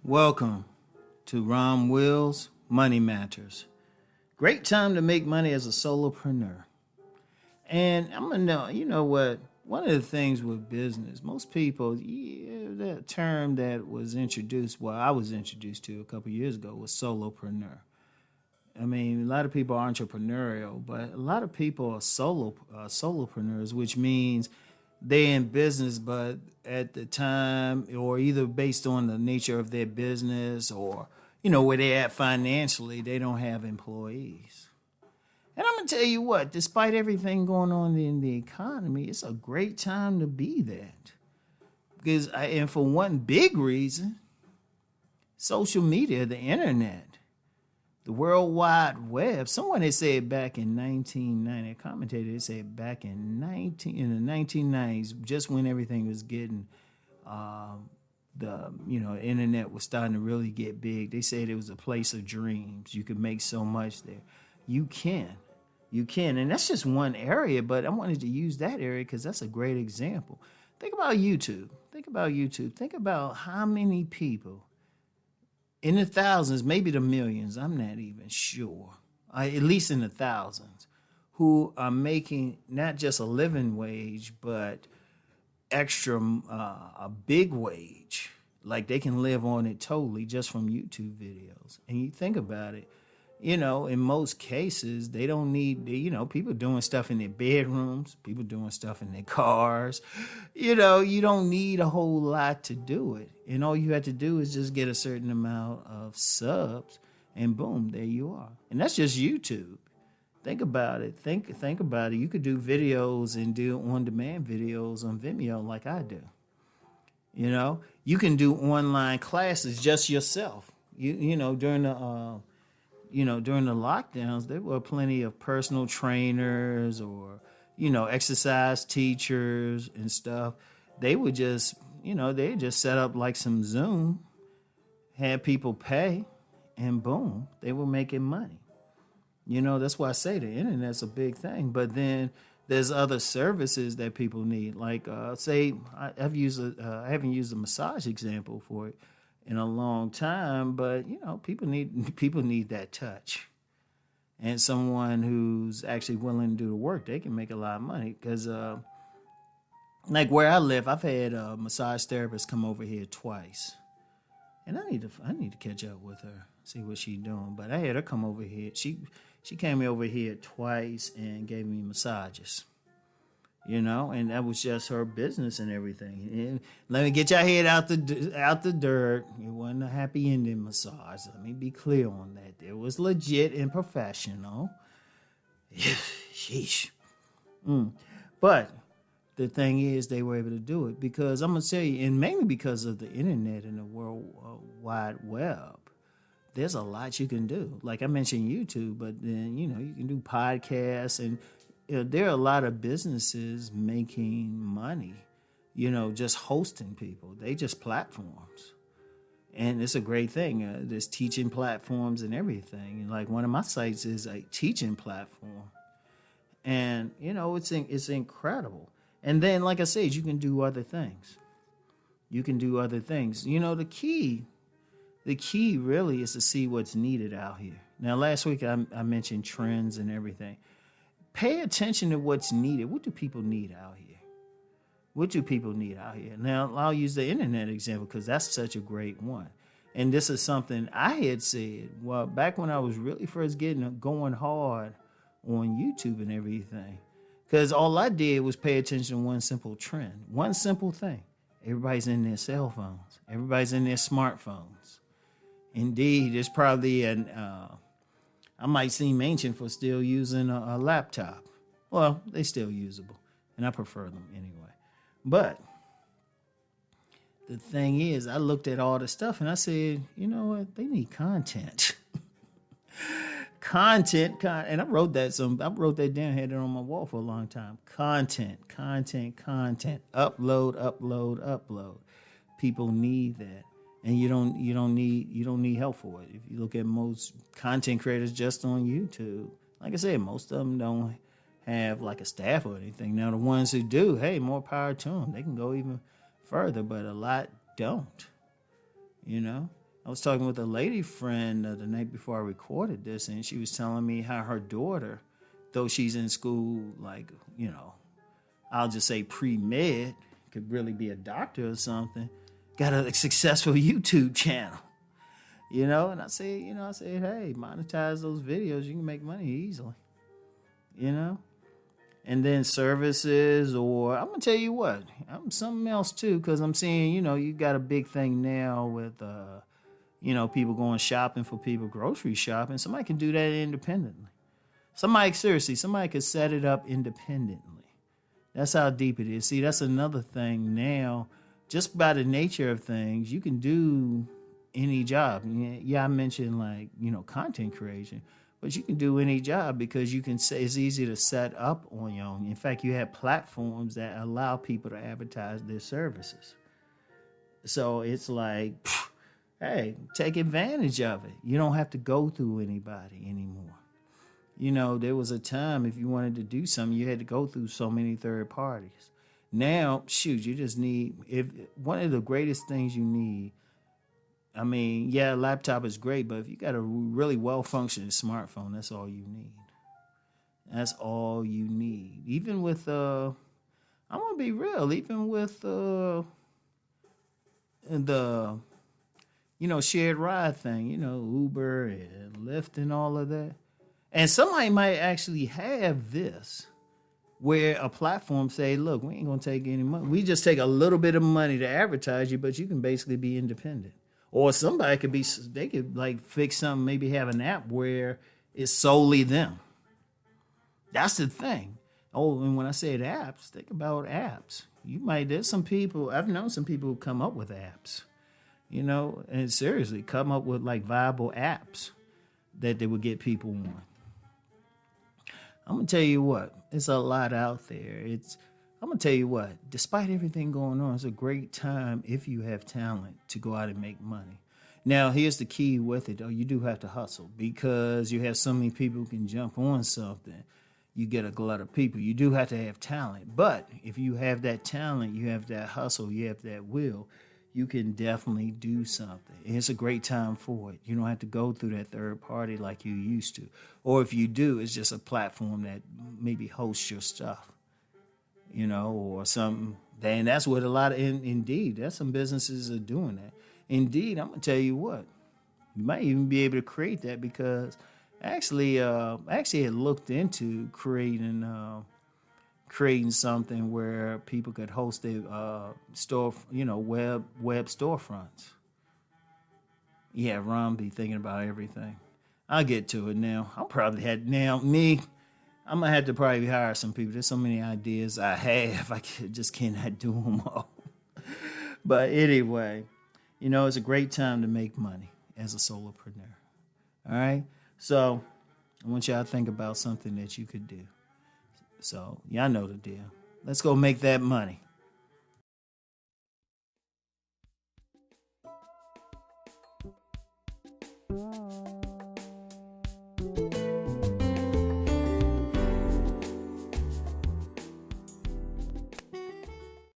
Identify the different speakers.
Speaker 1: Welcome to Rom Wills Money Matters. Great time to make money as a solopreneur. And I'm going to know, you know what? One of the things with business, most people, that term that was introduced, I was introduced to a couple years ago was solopreneur. I mean, a lot of people are entrepreneurial, but a lot of people are solopreneurs, which means they're in business, but at the time, or either based on the nature of their business or, where they're at financially, they don't have employees. And I'm going to tell you what, despite everything going on in the economy, it's a great time to be that. And for one big reason, social media, the internet, the World Wide Web. Someone had said back in 1990, a commentator had said back in the 1990s, just when everything was getting, internet was starting to really get big. They said it was a place of dreams. You could make so much there. You can, and that's just one area. But I wanted to use that area because that's a great example. Think about YouTube. Think about how many people. In the thousands, maybe the millions, I'm not even sure, at least in the thousands, who are making not just a living wage, but extra, a big wage. Like they can live on it totally just from YouTube videos. And you think about it, in most cases, they don't need, people doing stuff in their bedrooms, people doing stuff in their cars. You don't need a whole lot to do it. And all you have to do is just get a certain amount of subs and boom, there you are. And that's just YouTube. Think about it. Think about it. You could do videos and do on-demand videos on Vimeo like I do. You can do online classes just yourself. During the lockdowns, there were plenty of personal trainers or, exercise teachers and stuff. They would just, they just set up like some Zoom, had people pay, and boom, they were making money. That's why I say the internet's a big thing. But then there's other services that people need. Like, I haven't used a massage example for it in a long time, but people need that touch, and someone who's actually willing to do the work. They can make a lot of money because, like where I live, I've had a massage therapist come over here twice, and I need to catch up with her, see what she's doing. But I had her come over here. She came over here twice and gave me massages. And that was just her business and everything. And let me get your head out the dirt. It wasn't a happy ending massage. Let me be clear on that. It was legit and professional. Sheesh. But the thing is, they were able to do it because I'm going to tell you, and mainly because of the internet and the World Wide Web, there's a lot you can do. Like I mentioned YouTube, but then, you can do podcasts and there are a lot of businesses making money, just hosting people. They just platforms. And it's a great thing. There's teaching platforms and everything. And like one of my sites is a teaching platform. And, it's incredible. And then, like I said, you can do other things. The key really is to see what's needed out here. Now, last week I mentioned trends and everything. Pay attention to what's needed. What do people need out here? Now, I'll use the internet example because that's such a great one. And this is something I had said, back when I was really first going hard on YouTube and everything. Because all I did was pay attention to one simple trend, one simple thing. Everybody's in their cell phones. Everybody's in their smartphones. Indeed, there's probably I might seem ancient for still using a laptop. Well, they're still usable, and I prefer them anyway. But the thing is, I looked at all the stuff, and I said, you know what? They need content. Content, and I wrote that down, had it on my wall for a long time. Content. Upload. People need that. And you don't need help for it. If you look at most content creators just on YouTube, like I said, most of them don't have like a staff or anything. Now the ones who do, hey, more power to them. They can go even further, but a lot don't. I was talking with a lady friend the night before I recorded this, and she was telling me how her daughter, though she's in school, like, I'll just say pre-med, could really be a doctor or something, got a successful YouTube channel. And I said, hey, monetize those videos. You can make money easily, And then services, or I'm going to tell you what, I'm something else too, because I'm seeing, you got a big thing now with, people going shopping for people, grocery shopping. Somebody can do that independently. Somebody could set it up independently. That's how deep it is. See, that's another thing now. Just by the nature of things, you can do any job. Yeah, I mentioned content creation, but you can do any job because you can say it's easy to set up on your own. In fact, you have platforms that allow people to advertise their services. So it's like, hey, take advantage of it. You don't have to go through anybody anymore. There was a time if you wanted to do something, you had to go through so many third parties. Now, you just need, if one of the greatest things you need, a laptop is great, but if you got a really well-functioning smartphone, that's all you need. That's all you need. Even with, I'm going to be real, even with the, shared ride thing, Uber and Lyft and all of that. And somebody might actually have this, where a platform say, look, we ain't going to take any money. We just take a little bit of money to advertise you, but you can basically be independent. Or somebody they could fix something, maybe have an app where it's solely them. That's the thing. Oh, and when I said apps, think about apps. There's some people, I've known some people who come up with apps, and seriously come up with viable apps that they would get people on. I'm going to tell you what, it's a lot out there. I'm going to tell you what, despite everything going on, it's a great time if you have talent to go out and make money. Now, here's the key with it, though. You do have to hustle because you have so many people who can jump on something. You get a glut of people. You do have to have talent. But if you have that talent, you have that hustle, you have that will, you can definitely do something. And it's a great time for it. You don't have to go through that third party like you used to. Or if you do, it's just a platform that maybe hosts your stuff. Or something. And that's what a lot of, Indeed, that's some businesses are doing that. Indeed, I'm going to tell you what, you might even be able to create that because actually had looked into creating something where people could host their store, web storefronts. Yeah, Rom be thinking about everything. I'll get to it now. I'm going to have to probably hire some people. There's so many ideas I have. Just cannot do them all. But anyway, it's a great time to make money as a solopreneur. All right? So I want y'all to think about something that you could do. So y'all know the deal. Let's go make that money.